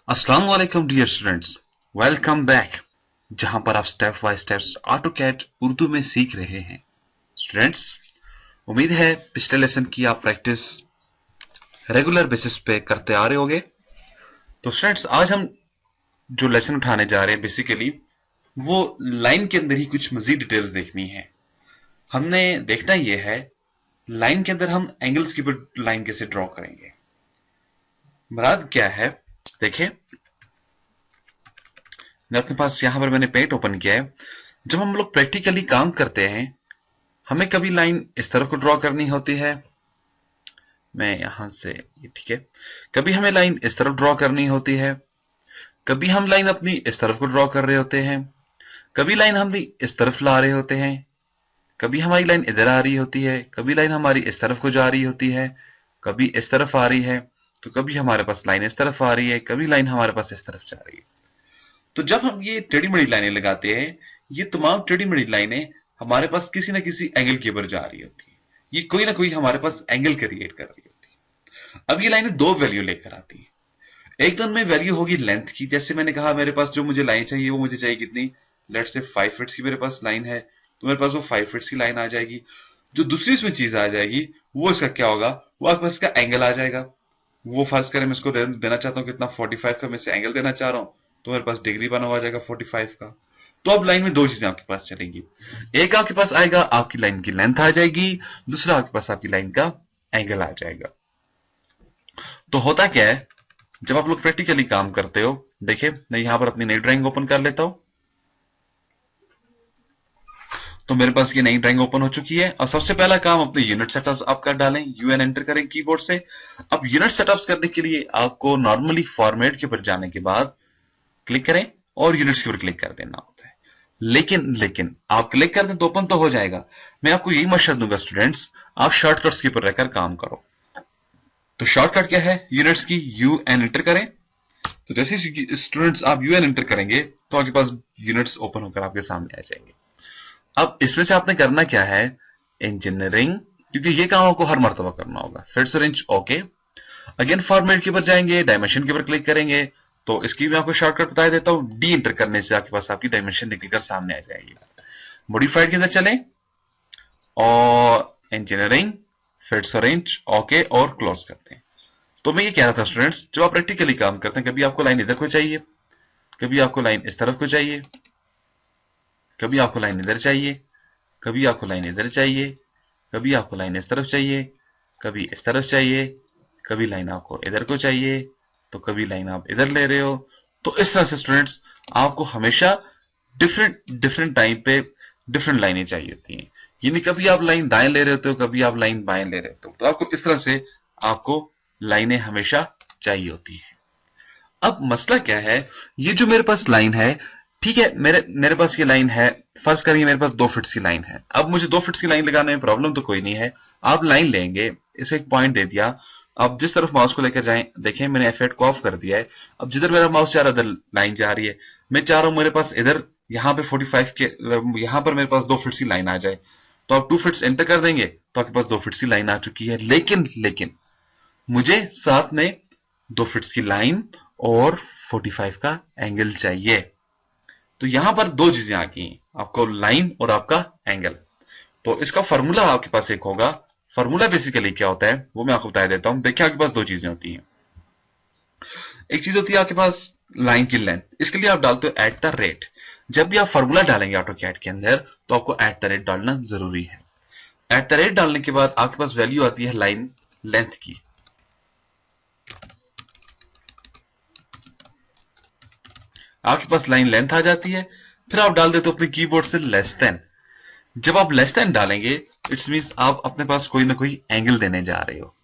अस्सलाम वालेकुम dear students, welcome back. जहां पर आप step by step AutoCAD Urdu में सीख रहे हैं। स्टूडेंट्स, उम्मीद है पिछले लेसन की आप प्रैक्टिस रेगुलर बेसिस पे करते आ रहे होंगे। तो स्टूडेंट्स, आज हम जो लेसन उठाने जा रहे हैं बेसिकली वो लाइन के अंदर ही कुछ मजीद डिटेल्स देखनी है। हमने देखना यह है लाइन के अंदर हम एंगल्स की लाइन कैसे ड्रॉ करेंगे। मुराद क्या है, देखिए मैं अपने पास यहां पर मैंने पेंट ओपन किया है। जब हम लोग प्रैक्टिकली काम करते हैं हमें कभी लाइन इस तरफ को ड्रॉ करनी होती है, मैं यहां से, ठीक है, कभी हमें लाइन इस तरफ ड्रॉ करनी होती है, कभी हम लाइन अपनी इस तरफ को ड्रॉ कर रहे होते हैं, कभी लाइन हम इस तरफ ला रहे होते हैं, कभी हमारी लाइन इधर आ रही होती है, कभी लाइन हमारी इस तरफ को जा रही होती है, कभी इस तरफ आ रही है, तो कभी हमारे पास लाइन इस तरफ आ रही है, कभी लाइन हमारे पास इस तरफ जा रही है। तो जब हम ये टेढ़ी मेढ़ी लाइनें लगाते हैं, ये तमाम टेढ़ी मेढ़ी लाइनें हमारे पास किसी ना किसी एंगल के ऊपर जा रही होती है। ये कोई ना कोई हमारे पास एंगल क्रिएट कर रही होती है। अब ये लाइनें दो वैल्यू लेकर आती है। एक तो उनमें वैल्यू होगी लेंथ की, जैसे मैंने कहा मेरे पास जो मुझे लाइन चाहिए वो मुझे चाहिए कितनी, लेट्स से 5 फीट्स की मेरे पास लाइन है, तो मेरे पास वो 5 फीट्स की लाइन आ जाएगी। जो दूसरी इसमें चीज आ जाएगी वो इसका क्या होगा, वो आपके पास इसका एंगल आ जाएगा। वो फर्ज करें मैं इसको देना चाहता हूं कितना, 45 का मैं इसे एंगल देना चाह रहा हूं, तो मेरे पास डिग्री बना हुआ जाएगा 45 का। तो अब लाइन में दो चीजें आपके पास चलेंगी। एक आपके पास आएगा आपकी लाइन की लेंथ आ जाएगी, दूसरा आपके पास आपकी लाइन का एंगल आ जाएगा। तो होता क्या है जब आप लोग प्रैक्टिकली काम करते हो, देखिए मैं यहां पर अपनी नई ड्राइंग ओपन कर लेता हूं। तो मेरे पास ये नई ड्राइंग ओपन हो चुकी है और सबसे पहला काम अपने यूनिट सेटअप्स आप कर डालें, यूएन एंटर करें कीबोर्ड से। अब यूनिट सेटअप्स करने के लिए आपको नॉर्मली फॉर्मेट के ऊपर जाने के बाद क्लिक करें और यूनिट्स के ऊपर क्लिक कर देना होता है। लेकिन आप क्लिक कर दें तो ओपन तो हो जाएगा। मैं आपको यही मशवरा दूंगा स्टूडेंट्स, आप शॉर्टकट्स के ऊपर रहकर काम करो। तो शॉर्टकट क्या है, यूनिट्स की यू एन एंटर करें। तो जैसे स्टूडेंट्स आप यू एन एंटर करेंगे तो आपके पास यूनिट्स ओपन होकर आपके सामने आ जाएंगे। अब इसमें से आपने करना क्या है, इंजीनियरिंग, क्योंकि ये काम आपको हर मर्तबा करना होगा, फिर से रेंज ओके। अगेन फॉर्मेट के ऊपर जाएंगे, डायमेंशन के ऊपर क्लिक करेंगे। तो इसकी भी आपको शॉर्टकट बता देता हूं, डी एंटर करने से आपके पास आपकी डायमेंशन निकलकर सामने आ जाएगी। मॉडिफाइड के अंदर चलें और इंजीनियरिंग, फिट्स रेंज ओके और क्लोज करते हैं। तो मैं ये कह रहा था स्टूडेंट्स, जब आप प्रैक्टिकली काम करते हैं कभी आपको लाइन इधर को चाहिए, कभी आपको लाइन इस तरफ को चाहिए, कभी आपको लाइन इधर चाहिए, कभी आपको लाइन इधर चाहिए, कभी आपको लाइन इस तरफ चाहिए, कभी इस तरफ चाहिए, कभी लाइन आपको इधर को चाहिए, तो कभी लाइन आप इधर ले रहे हो। तो इस तरह से स्टूडेंट्स आपको हमेशा डिफरेंट डिफरेंट टाइम पे डिफरेंट लाइनें चाहिए होती हैं। यानी कभी आप लाइन दाएं ले रहे होते हो, कभी आप लाइन बाएं ले रहे होते हो, तो आपको इस तरह से आपको लाइनें हमेशा चाहिए होती है। अब मसला क्या है, ये जो मेरे पास लाइन है, ठीक है, मेरे मेरे पास ये लाइन है, फर्ज करिए मेरे पास 2 फीट्स की लाइन है। अब मुझे 2 फीट्स की लाइन लगाने में प्रॉब्लम तो कोई नहीं है। आप लाइन लेंगे, इसे एक पॉइंट दे दिया, अब जिस तरफ माउस को लेकर जाएं, देखें मैंने F8 को ऑफ कर दिया है। अब जिधर मेरा माउस जा रहा है उधर लाइन जा रही है। मैं चाह रहा हूं मेरे पास इधर यहां पे 45 के, यहां पर मेरे पास 2 फीट्स की लाइन आ जाए। तो आप 2 फीट्स एंटर कर देंगे तो आपके पास 2 फीट्स की लाइन आ चुकी है। लेकिन मुझे साथ में 2 फीट्स की लाइन और 45 का एंगल चाहिए। तो यहां पर दो चीजें आ गई, आपको लाइन और आपका एंगल। तो इसका फॉर्मूला आपके पास एक होगा। फॉर्मूला बेसिकली क्या होता है वो मैं आपको बता देता हूं। देखिए आपके पास दो चीजें होती हैं। एक चीज होती है आपके पास लाइन की लेंथ, इसके लिए आप डालते हो एट द रेट। जब भी आप फॉर्मूला डालेंगे ऑटोकैड के अंदर तो आपको एट द रेट डालना जरूरी है। एट द रेट डालने के बाद आपके पास वैल्यू आती है लाइन लेंथ की। आपके पास लाइन लेंथ आ जाती है, फिर आप डाल देते हो अपने कीबोर्ड से लेस देन। जब आप लेस देन डालेंगे इट्स मींस आप अपने पास कोई ना कोई एंगल देने जा रहे हो।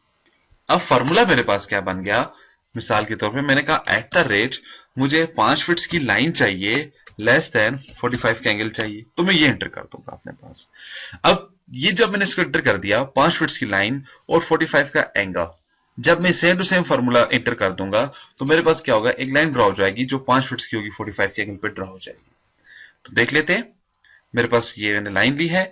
अब फॉर्मूला मेरे पास क्या बन गया, मिसाल के तौर पे मैंने कहा एट द रेट मुझे 5 फीट्स की लाइन चाहिए, लेस देन 45 का एंगल चाहिए, तो मैं ये एंटर कर दूंगा अपने पास। अब ये जब मैंने इसको एंटर कर दिया 5 फीट्स की लाइन और 45 का एंगल, जब मैं same to same formula enter कर दूंगा तो मेरे पास क्या होगा, एक लाइन ड्रॉ हो जाएगी जो 5 फीट्स की होगी, 45 के एंगल पे ड्रॉ हो जाएगी। तो देख लेते हैं, मेरे पास ये मैंने लाइन ली है।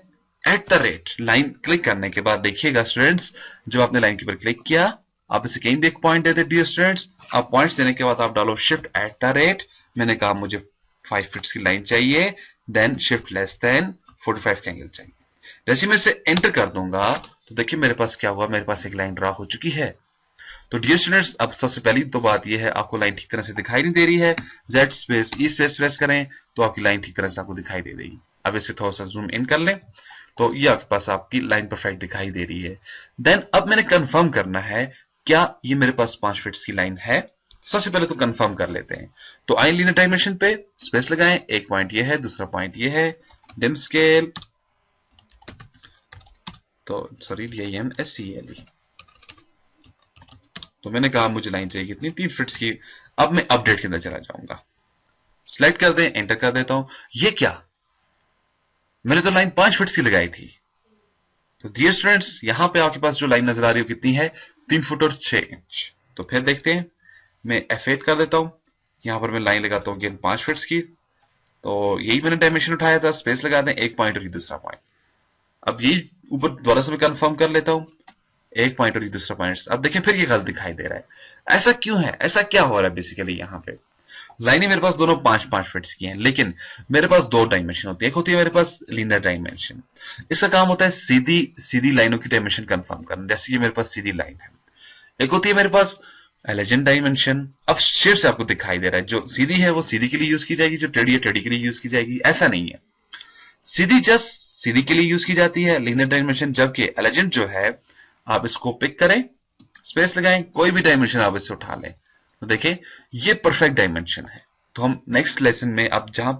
Eight the rate line click करने के बाद देखिएगा स्टूडेंट्स, जब आपने लाइन के ऊपर क्लिक किया आप इसे कहीं भी एक पॉइंट दे दे डियर स्टूडेंट्स। आप पॉइंट्स देने के बाद आप डालो शिफ्ट एट द रेट, मैंने कहा मुझे 5 फीट्स की लाइन चाहिए, देन शिफ्ट लेस देन 45 का एंगल चाहिए। जैसे मैं इसे एंटर कर दूंगा तो देखिए मेरे पास क्या हुआ, मेरे पास एक लाइन ड्रा हो चुकी है। तो डियर स्टूडेंट्स, अब सबसे पहली तो बात यह है, आपको लाइन ठीक तरह से दिखाई नहीं दे रही है। जेड स्पेस ई स्पेस प्रेस करें तो आपकी लाइन ठीक तरह से आपको दिखाई दे देगी। अब इसे थोड़ा सा जूम इन कर लें तो ये आपके पास आपकी लाइन परफेक्ट दिखाई दे रही है। देन अब मैंने कंफर्म करना है क्या ये मेरे पास 5 फीट्स की लाइन है। सबसे पहले तो कंफर्म कर लेते हैं। तो आई लीनियर डायमेंशन पे स्पेस लगाएं, एक पॉइंट ये है, दूसरा पॉइंट ये है, डिम स्केल, तो सॉरी DIMSCALE। तो मैंने कहा मुझे लाइन चाहिए कितनी, 3 फीट्स की। अब मैं अपडेट के अंदर चला जाऊंगा, सिलेक्ट कर दें, एंटर कर देता हूं। ये क्या, मैंने तो लाइन 5 फीट्स की लगाई थी। तो डियर स्टूडेंट्स, यहां पे आपके पास जो लाइन नजर आ रही हो कितनी है, 3 फुट और 6 इंच। तो फिर देखते हैं, मैं F8 कर देता हूं, यहां पर मैं लाइन लगाता हूं अगेन 5 फीट्स की। तो यही मैंने डायमेंशन उठाया था, स्पेस लगा दें, एक पॉइंट और ये दूसरा पॉइंट। अब यही ऊपर दोबारा से मैं कंफर्म कर लेता हूं, एक पॉइंट और ये दूसरा पॉइंट। अब देखें फिर ये गलत दिखाई दे रहा है, ऐसा क्यों है, ऐसा क्या हो रहा है। बेसिकली यहाँ पे लाइनें मेरे पास दोनों 5-5 फीट्स की हैं, लेकिन मेरे पास दो डायमेंशन होती है। एक होती है मेरे पास लीनियर डायमेंशन, इसका काम होता है सीधी सीधी लाइनों की डायमेंशन कंफर्म करना, जैसे ये मेरे पास सीधी लाइन है। एक होती है मेरे पास एलिजेंट डायमेंशन। अब शेप से आपको दिखाई दे रहा है, जो सीधी है वो सीधी के लिए यूज की जाएगी, जो टेढ़ी है टेढ़ी के लिए यूज की जाएगी। ऐसा नहीं है, सीधी जस्ट सीधी के लिए यूज की जाती है लीनियर डायमेंशन, जबकि एलिजेंट जो है आप इसको पिक करें, स्पेस लगाएं, कोई भी डायमेंशन आप इससे उठा लें, तो देखें ये परफेक्ट डायमेंशन है। तो हम नेक्स्ट लेसन में अब जहां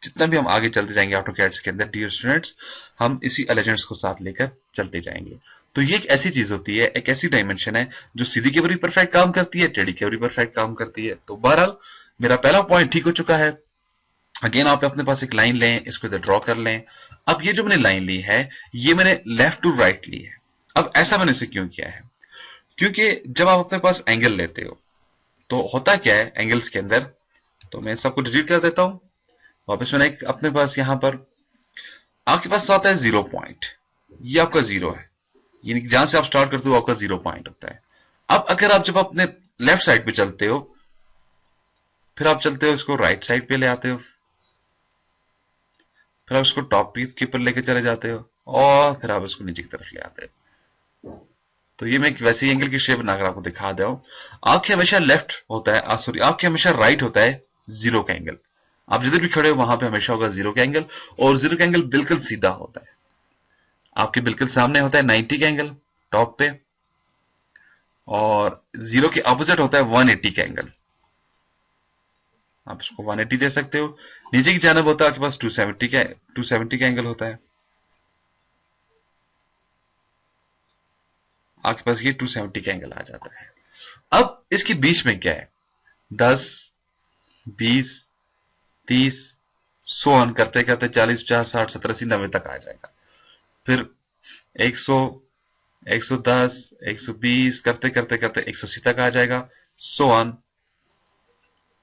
जितना भी हम आगे चलते जाएंगे ऑटोकैड के अंदर डियर स्टूडेंट्स, हम इसी एलिजेंट्स को साथ लेकर चलते जाएंगे। तो ये एक ऐसी चीज होती है, एक ऐसी डायमेंशन है जो सीधी के ऊपर भी परफेक्ट काम करती है, टेढ़ी के ऊपर भी परफेक्ट काम करती है। तो बहरहाल मेरा पहला पॉइंट ठीक हो चुका है। अगेन आप अपने पास एक लाइन लें, इसको इधर ड्रॉ कर लें। अब ये जो मैंने लाइन ली है, ये मैंने लेफ्ट टू राइट ली है। अब ऐसा मैंने इसे क्यों किया है, क्योंकि जब आप अपने पास एंगल लेते हो तो होता क्या है एंगल्स के अंदर, तो मैं सबको डिलीट कर देता हूं। वापस मैंने एक अपने पास यहां पर आपके पास आता है 0 पॉइंट, ये आपका 0 है, यानी कि जहां से आप स्टार्ट करते हो आपका 0 पॉइंट होता है। अब अगर आप जब अपने लेफ्ट साइड पे चलते हो, फिर आप चलते हो इसको राइट साइड पे ले आते हो, फिर आप इसको टॉप के ऊपर लेके चले जाते हो, और फिर आप इसको नीचे की तरफ ले आते हो। तो ये मैं एक वैसी एंगल की शेप बनाकर आपको दिखा दे रहा हूं। आपके हमेशा लेफ्ट होता है, सॉरी आपके हमेशा राइट होता है 0 का एंगल। आप जिधर भी खड़े हो वहां पे हमेशा होगा 0 का एंगल, और 0 का एंगल बिल्कुल सीधा होता है। आपके बिल्कुल सामने होता है 90 का एंगल टॉप पे, और 0 के ऑपोजिट होता है 180 का एंगल। आप इसको 180 दे सकते हो। नीचे की जानब होता है आपके पास 270 का एंगल होता है, आपके पास ये 270 का एंगल आ जाता है। अब इसके बीच में क्या है, 10, 20, 30, 100 ऑन करते करते 40, 50, 60, 70, 80, 90 तक आ जाएगा। फिर 100, 110, 120 करते करते करते 180 तक आ जाएगा, 100 ऑन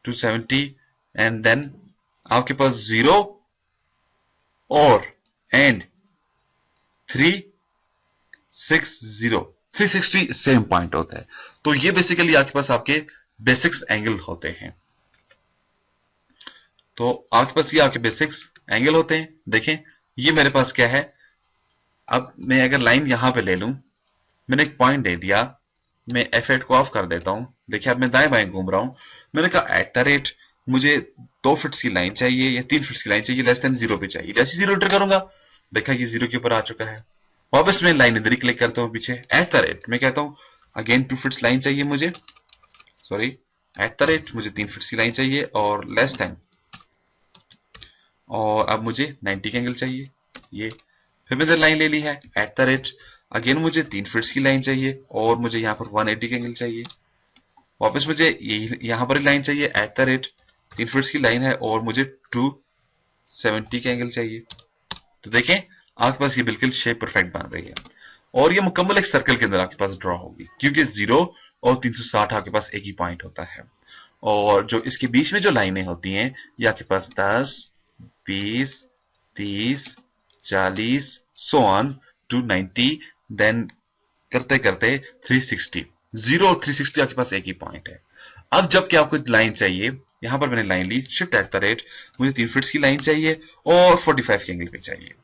270, एंड देन आपके पास 0 और एंड 360, 360 सेम पॉइंट होता है। तो ये बेसिकली आपके पास आपके बेसिक्स एंगल होते हैं। तो आपके पास ये आपके बेसिक्स एंगल होते हैं। देखें ये मेरे पास क्या है, अब मैं अगर लाइन यहां पे ले लूं, मैंने एक पॉइंट दे दिया, मैं F8 को ऑफ कर देता हूं। देखिए अब मैं दाएं बाएं घूम रहा हूं, मैंने कहा एट द रेट मुझे 2 फीट्स की लाइन चाहिए या 3 फीट्स की लाइन चाहिए, लेस देन 0 पे चाहिए। जैसे 0 एंटर करूंगा, देखा कि 0 के ऊपर आ चुका है। वापस मैं लाइन इधर ही क्लिक करता हूं पीछे, एट द रेट मैं कहता हूं अगेन 2 फीट्स लाइन चाहिए मुझे, सॉरी एट द रेट मुझे 3 फीट्स की लाइन चाहिए, और लेस देन, और अब मुझे 90 का एंगल चाहिए ये। फिर मैंने लाइन ले ली है एट द रेट, अगेन मुझे 3 फीट्स की लाइन चाहिए, और मुझे यहां पर 180 का एंगल चाहिए। वापस मुझे यहां पर लाइन चाहिए एट द रेट, 3 फीट्स की लाइन है, और मुझे 270 का एंगल चाहिए। तो देखें आपके पास ये बिल्कुल शेप परफेक्ट बन रही है, और ये मुकम्मल एक सर्कल के अंदर आपके पास ड्रॉ होगी, क्योंकि 0 और 360 आपके पास एक ही पॉइंट होता है। और जो इसके बीच में जो लाइनें होती हैं, ये आपके पास 10, 20, 30, 40, सो ऑन टू 90, देन करते करते 360। 0 और 360 आपके पास एक ही पॉइंट है। अब जबकि आपको लाइन चाहिए, यहां पर मैंने लाइन ली शिफ्ट एट द रेट, मुझे 3 फीट्स की लाइन चाहिए और 45 के एंगल पे चाहिए,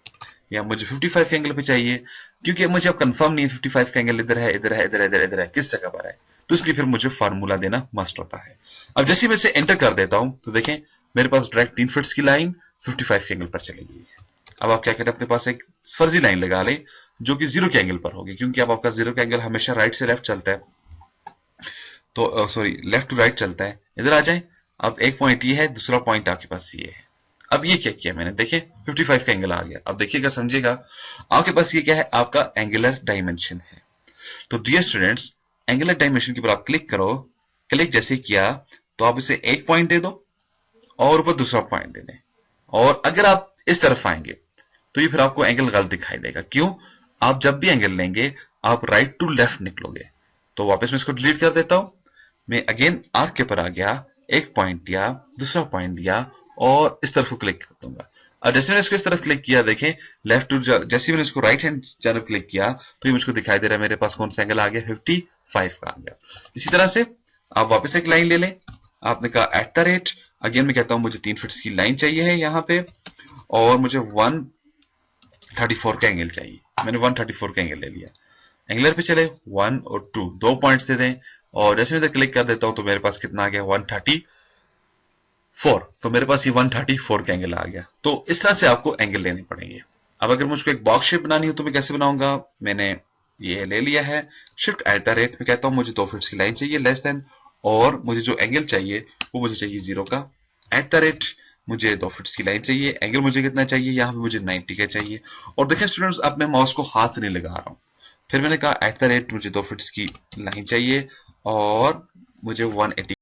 या मुझे 55 के एंगल पे चाहिए, क्योंकि मुझे अब कंफर्म नहीं है 55 का एंगल इधर है, इधर है, इधर है, इधर है, इधर है, किस जगह पर है, तो इसलिए फिर मुझे फार्मूला देना मस्ट होता है। अब जैसे मैं इसे एंटर कर देता हूं तो देखें मेरे पास डायरेक्ट 3 फीट्स की लाइन 55 के एंगल पर चली गई है। अब आप क्या करें, अपने पास एक फर्जी लाइन लगा लें जो कि 0 के एंगल पर होगी, क्योंकि अब आपका 0 का एंगल हमेशा राइट से लेफ्ट चलता है, तो सॉरी लेफ्ट टू राइट चलता है। इधर आ जाए, अब एक पॉइंट ये है, दूसरा पॉइंट आपके पास ये है। अब ये क्या किया मैंने, देखिए 55 का एंगल आ गया। अब देखिएगा, समझिएगा, आपके पास ये क्या है, आपका एंगुलर डायमेंशन है। तो डियर स्टूडेंट्स, एंगुलर डायमेंशन के ऊपर आप क्लिक करो, क्लिक जैसे किया तो आप इसे एक पॉइंट दे दो और ऊपर दूसरा पॉइंट दे दें, और अगर आप इस तरफ आएंगे तो ये फिर आपको एंगल गलत दिखाई देगा। क्यों? आप जब भी एंगल लेंगे आप राइट टू लेफ्ट निकलोगे। तो वापस मैं इसको डिलीट कर देता हूं, मैं अगेन आर्क के ऊपर आ गया, एक पॉइंट दिया, दूसरा पॉइंट दिया और इस तरफ को क्लिक कर दूंगा। अब जैसे मैंने इसको इस तरफ क्लिक किया, देखें लेफ्ट टू, जैसे मैंने इसको राइट हैंड जानब क्लिक किया तो ये मुझको दिखाई दे रहा है मेरे पास कौन सा एंगल आ गया, 55 का आ गया। इसी तरह से आप वापस एक लाइन ले लें, आपने कहा एट द रेट, अगेन मैं कहता हूं मुझे 3 फीट्स की लाइन चाहिए है यहां पे, और मुझे 134 का एंगल चाहिए। मैंने 134 का एंगल ले लिया, एंगलर पे चले 1 और 2 दो पॉइंट्स दे दें, और जैसे मैं इधर क्लिक कर देता हूं तो मेरे पास कितना आ गया, 134। तो मेरे पास ये 134 का एंगल आ गया। तो इस तरह से आपको एंगल लेने पड़ेंगे। अब अगर मुझको एक बॉक्स शेप बनानी हो तो मैं कैसे बनाऊंगा, मैंने ये ले लिया है, शिफ्ट एट द रेट में कहता हूं मुझे 2 फीट्स की लाइन चाहिए लेस देन, और मुझे जो एंगल चाहिए वो मुझे चाहिए 0 का, एट द रेट मुझे 2 फीट्स की लाइन चाहिए, एंगल मुझे कितना चाहिए, यहां पे मुझे 90 का चाहिए। और देखें स्टूडेंट्स, अब मैं माउस को हाथ नहीं लगा रहा हूं, फिर मैंने कहा एट द रेट मुझे 2 फीट्स की लाइन चाहिए और मुझे 180